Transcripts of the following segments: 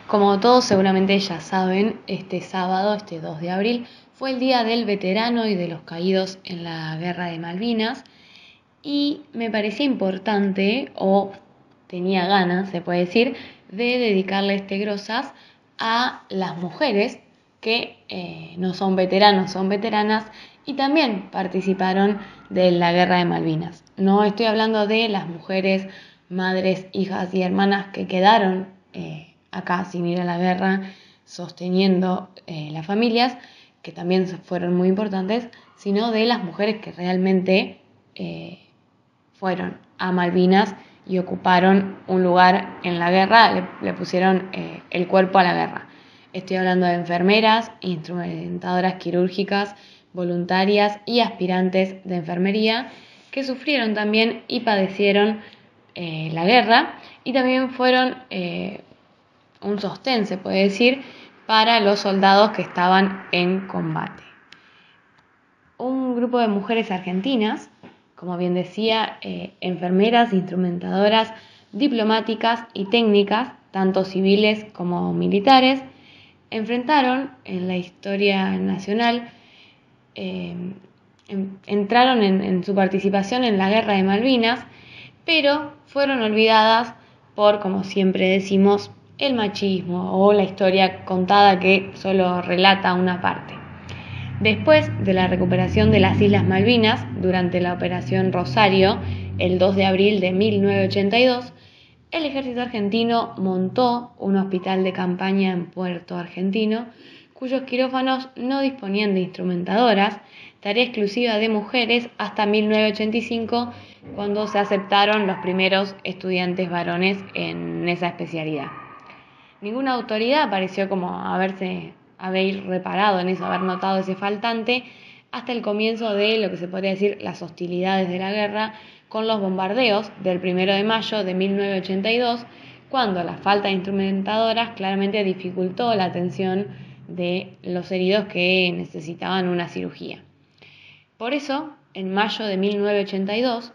Como todos seguramente ya saben, este sábado, este 2 de abril, fue el Día del Veterano y de los Caídos en la Guerra de Malvinas y me parecía importante, o tenía ganas, se puede decir, de dedicarle este grosas a las mujeres que no son veteranos, son veteranas y también participaron de la Guerra de Malvinas. No estoy hablando de las mujeres, madres, hijas y hermanas que quedaron acá sin ir a la guerra, sosteniendo las familias, que también fueron muy importantes, sino de las mujeres que realmente fueron a Malvinas y ocuparon un lugar en la guerra, le pusieron el cuerpo a la guerra. Estoy hablando de enfermeras, instrumentadoras quirúrgicas, voluntarias y aspirantes de enfermería que sufrieron también y padecieron la guerra y también fueron un sostén, se puede decir, para los soldados que estaban en combate. Un grupo de mujeres argentinas, como bien decía, enfermeras, instrumentadoras, diplomáticas y técnicas, tanto civiles como militares, enfrentaron en la historia nacional, entraron en su participación en la Guerra de Malvinas, pero fueron olvidadas por, como siempre decimos, el machismo o la historia contada que solo relata una parte. Después de la recuperación de las Islas Malvinas durante la Operación Rosario, el 2 de abril de 1982, el ejército argentino montó un hospital de campaña en Puerto Argentino, cuyos quirófanos no disponían de instrumentadoras, tarea exclusiva de mujeres hasta 1985, cuando se aceptaron los primeros estudiantes varones en esa especialidad. Ninguna autoridad pareció como haber reparado en eso, haber notado ese faltante, hasta el comienzo de lo que se podría decir las hostilidades de la guerra, con los bombardeos del 1 de mayo de 1982, cuando la falta de instrumentadoras claramente dificultó la atención de los heridos que necesitaban una cirugía. Por eso, en mayo de 1982,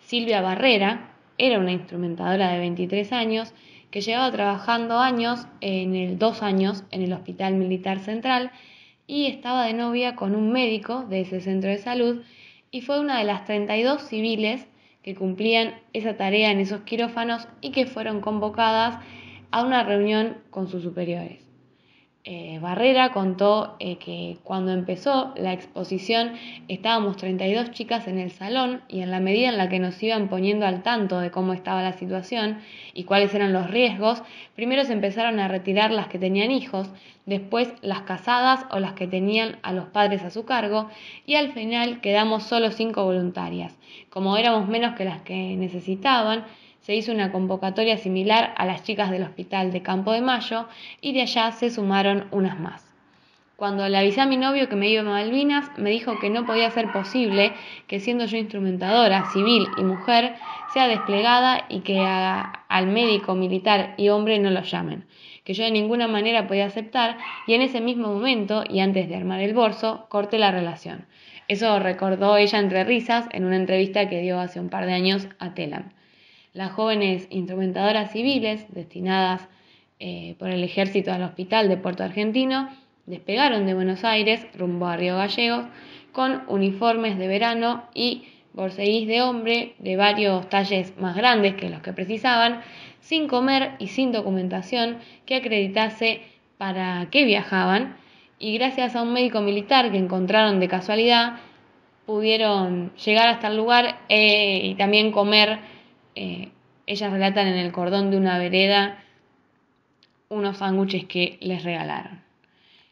Silvia Barrera era una instrumentadora de 23 años que llevaba trabajando 2 años en el Hospital Militar Central y estaba de novia con un médico de ese centro de salud y fue una de las 32 civiles que cumplían esa tarea en esos quirófanos y que fueron convocadas a una reunión con sus superiores. Barrera contó que cuando empezó la exposición estábamos 32 chicas en el salón y en la medida en la que nos iban poniendo al tanto de cómo estaba la situación y cuáles eran los riesgos, primero se empezaron a retirar las que tenían hijos, después las casadas o las que tenían a los padres a su cargo y al final quedamos solo 5 voluntarias. Como éramos menos que las que necesitaban, se hizo una convocatoria similar a las chicas del hospital de Campo de Mayo y de allá se sumaron unas más. Cuando le avisé a mi novio que me iba a Malvinas, me dijo que no podía ser posible que siendo yo instrumentadora, civil y mujer, sea desplegada y que al médico, militar y hombre no lo llamen, que yo de ninguna manera podía aceptar y en ese mismo momento, y antes de armar el bolso, corté la relación. Eso recordó ella entre risas en una entrevista que dio hace un par de años a Telam. Las jóvenes instrumentadoras civiles destinadas por el ejército al hospital de Puerto Argentino despegaron de Buenos Aires rumbo a Río Gallegos con uniformes de verano y borseguís de hombre de varios talles más grandes que los que precisaban, sin comer y sin documentación que acreditase para qué viajaban, y gracias a un médico militar que encontraron de casualidad pudieron llegar hasta el lugar y también comer. Ellas relatan en el cordón de una vereda unos sándwiches que les regalaron.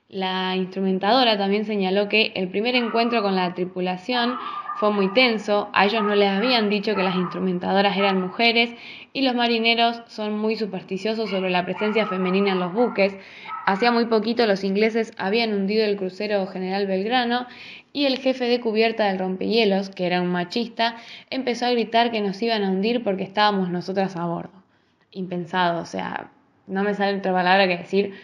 La instrumentadora también señaló que el primer encuentro con la tripulación fue muy tenso, a ellos no les habían dicho que las instrumentadoras eran mujeres y los marineros son muy supersticiosos sobre la presencia femenina en los buques. Hacía muy poquito los ingleses habían hundido el crucero General Belgrano y el jefe de cubierta del rompehielos, que era un machista, empezó a gritar que nos iban a hundir porque estábamos nosotras a bordo. Impensado, o sea, no me sale otra palabra que decir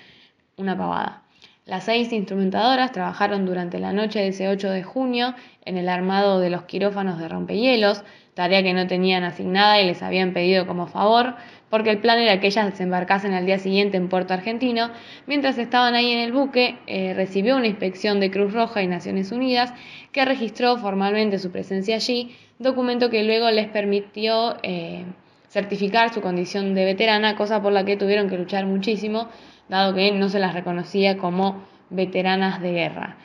una pavada. Las 6 instrumentadoras trabajaron durante la noche de ese 8 de junio en el armado de los quirófanos de rompehielos, tarea que no tenían asignada y les habían pedido como favor, porque el plan era que ellas desembarcasen al día siguiente en Puerto Argentino. Mientras estaban ahí en el buque, recibió una inspección de Cruz Roja y Naciones Unidas, que registró formalmente su presencia allí, documento que luego les permitió certificar su condición de veterana, cosa por la que tuvieron que luchar muchísimo, dado que no se las reconocía como veteranas de guerra.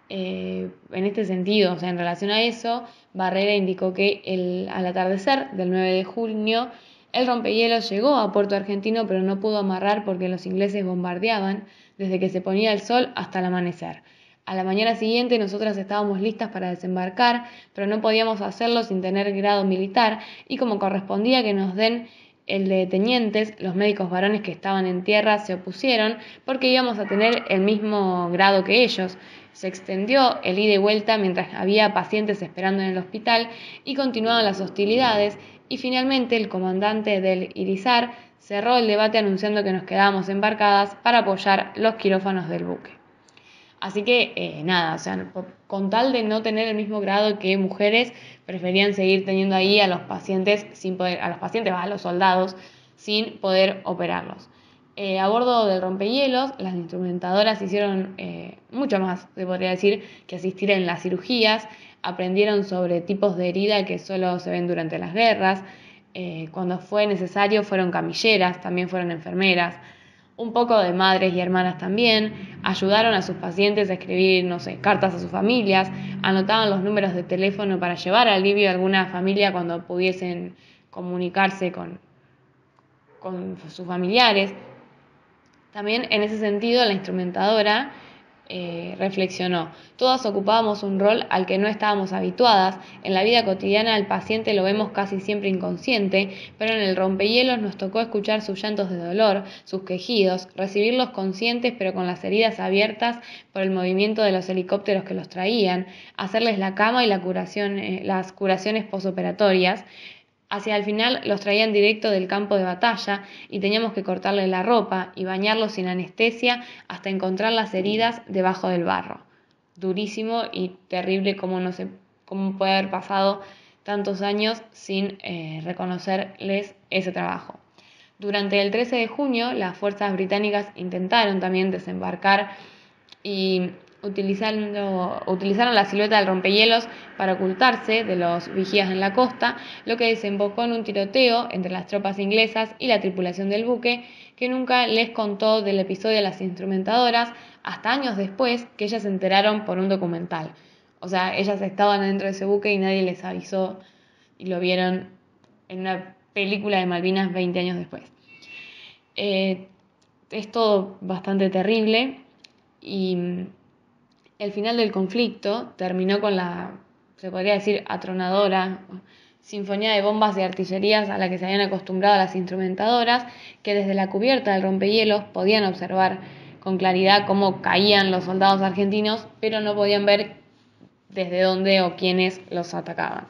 En este sentido, o sea, en relación a eso, Barrera indicó que al atardecer del 9 de junio, el rompehielos llegó a Puerto Argentino, pero no pudo amarrar porque los ingleses bombardeaban desde que se ponía el sol hasta el amanecer. A la mañana siguiente nosotras estábamos listas para desembarcar, pero no podíamos hacerlo sin tener grado militar, y como correspondía que nos den el de tenientes, los médicos varones que estaban en tierra se opusieron porque íbamos a tener el mismo grado que ellos. Se extendió el ida y vuelta mientras había pacientes esperando en el hospital y continuaban las hostilidades, y finalmente el comandante del Irizar cerró el debate anunciando que nos quedábamos embarcadas para apoyar los quirófanos del buque. Así que nada, o sea, con tal de no tener el mismo grado que mujeres, preferían seguir teniendo ahí a los pacientes sin poder, a los soldados, sin poder operarlos. A bordo del rompehielos, las instrumentadoras hicieron mucho más, se podría decir, que asistir en las cirugías. Aprendieron sobre tipos de herida que solo se ven durante las guerras. Cuando fue necesario fueron camilleras, también fueron enfermeras. Un poco de madres y hermanas también. Ayudaron a sus pacientes a escribir, no sé, cartas a sus familias. Anotaban los números de teléfono para llevar alivio a alguna familia cuando pudiesen comunicarse con sus familiares. También en ese sentido la instrumentadora reflexionó: todas ocupábamos un rol al que no estábamos habituadas. En la vida cotidiana al paciente lo vemos casi siempre inconsciente, pero en el rompehielos nos tocó escuchar sus llantos de dolor, sus quejidos, recibirlos conscientes pero con las heridas abiertas por el movimiento de los helicópteros que los traían, hacerles la cama y las curaciones posoperatorias. Hacia el final los traían directo del campo de batalla y teníamos que cortarles la ropa y bañarlos sin anestesia hasta encontrar las heridas debajo del barro. Durísimo y terrible cómo puede haber pasado tantos años sin reconocerles ese trabajo. Durante el 13 de junio las fuerzas británicas intentaron también desembarcar y utilizaron la silueta del rompehielos para ocultarse de los vigías en la costa, lo que desembocó en un tiroteo entre las tropas inglesas y la tripulación del buque, que nunca les contó del episodio a las instrumentadoras hasta años después, que ellas se enteraron por un documental. O sea, ellas estaban dentro de ese buque y nadie les avisó, y lo vieron en una película de Malvinas 20 años después. Es todo bastante terrible, y el final del conflicto terminó con la, se podría decir, atronadora sinfonía de bombas y artillerías a la que se habían acostumbrado las instrumentadoras, que desde la cubierta del rompehielos podían observar con claridad cómo caían los soldados argentinos, pero no podían ver desde dónde o quiénes los atacaban.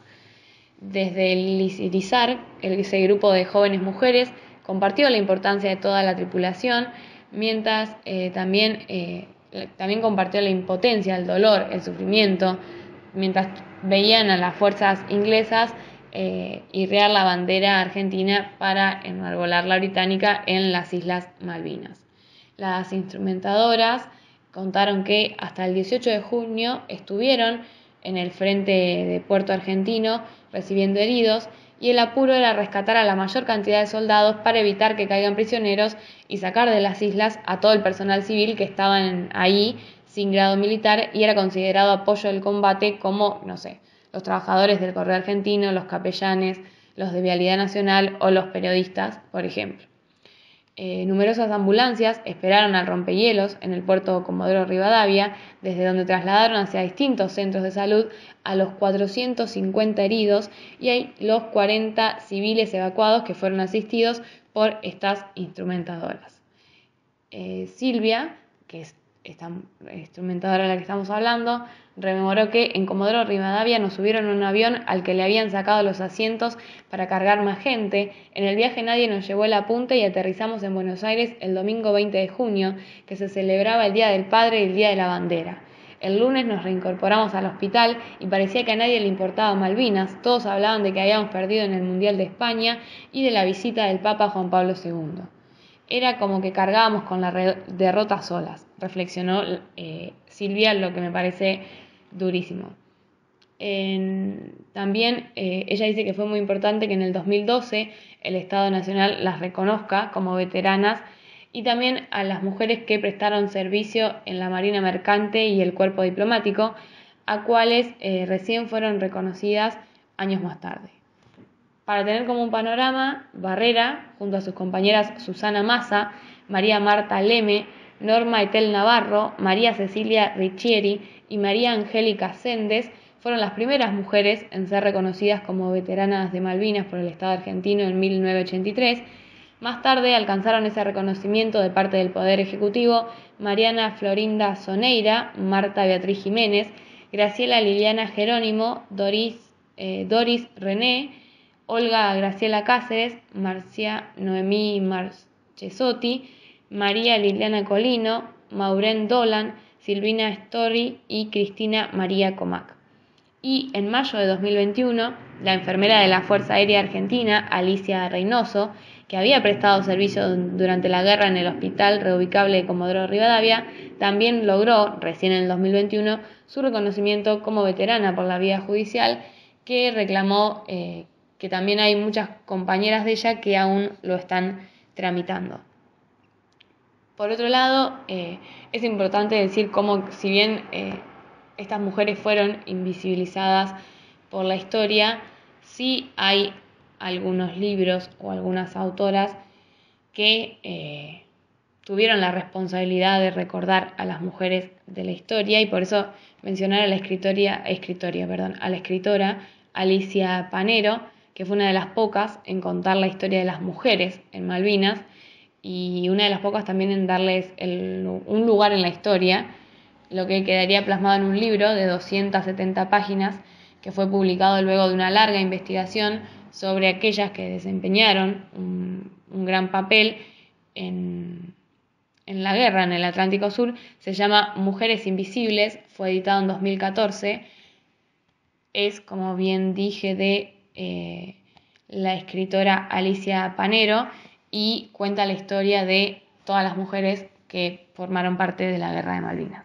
Desde el Irizar, ese grupo de jóvenes mujeres compartió la importancia de toda la tripulación, mientras también compartió la impotencia, el dolor, el sufrimiento, mientras veían a las fuerzas inglesas irrear la bandera argentina para enarbolar la británica en las Islas Malvinas. Las instrumentadoras contaron que hasta el 18 de junio estuvieron en el frente de Puerto Argentino recibiendo heridos, y el apuro era rescatar a la mayor cantidad de soldados para evitar que caigan prisioneros y sacar de las islas a todo el personal civil que estaban ahí sin grado militar y era considerado apoyo del combate, como, no sé, los trabajadores del Correo Argentino, los capellanes, los de Vialidad Nacional o los periodistas, por ejemplo. Numerosas ambulancias esperaron al rompehielos en el puerto Comodoro Rivadavia, desde donde trasladaron hacia distintos centros de salud a los 450 heridos y a los 40 civiles evacuados que fueron asistidos por estas instrumentadoras. Silvia, que es esta instrumentadora de la que estamos hablando, rememoró que en Comodoro Rivadavia nos subieron en un avión al que le habían sacado los asientos para cargar más gente. En el viaje nadie nos llevó el apunte y aterrizamos en Buenos Aires el domingo 20 de junio, que se celebraba el Día del Padre y el Día de la Bandera. El lunes nos reincorporamos al hospital y parecía que a nadie le importaba Malvinas. Todos hablaban de que habíamos perdido en el Mundial de España y de la visita del Papa Juan Pablo II. Era como que cargábamos con la derrota solas, reflexionó Silvia, lo que me parece durísimo. También ella dice que fue muy importante que en el 2012 el Estado Nacional las reconozca como veteranas y también a las mujeres que prestaron servicio en la Marina Mercante y el Cuerpo Diplomático, a cuales recién fueron reconocidas años más tarde. Para tener como un panorama, Barrera, junto a sus compañeras Susana Massa, María Marta Leme, Norma Etel Navarro, María Cecilia Riccieri y María Angélica Sendes, fueron las primeras mujeres en ser reconocidas como veteranas de Malvinas por el Estado argentino en 1983. Más tarde alcanzaron ese reconocimiento de parte del Poder Ejecutivo Mariana Florinda Soneira, Marta Beatriz Jiménez, Graciela Liliana Jerónimo, Doris René, Olga Graciela Cáceres, Marcia Noemí Marchesotti, María Liliana Colino, Maureen Dolan, Silvina Story y Cristina María Comac. Y en mayo de 2021, la enfermera de la Fuerza Aérea Argentina, Alicia Reynoso, que había prestado servicio durante la guerra en el Hospital Reubicable de Comodoro Rivadavia, también logró, recién en el 2021, su reconocimiento como veterana por la vía judicial, que reclamó que también hay muchas compañeras de ella que aún lo están tramitando. Por otro lado, es importante decir cómo, si bien estas mujeres fueron invisibilizadas por la historia, sí hay algunos libros o algunas autoras que tuvieron la responsabilidad de recordar a las mujeres de la historia, y por eso mencionar a la escritora Alicia Panero, que fue una de las pocas en contar la historia de las mujeres en Malvinas y una de las pocas también en darles un lugar en la historia, lo que quedaría plasmado en un libro de 270 páginas que fue publicado luego de una larga investigación sobre aquellas que desempeñaron un gran papel en la guerra en el Atlántico Sur. Se llama Mujeres Invisibles, fue editado en 2014. Es, como bien dije, de la escritora Alicia Panero y cuenta la historia de todas las mujeres que formaron parte de la Guerra de Malvinas.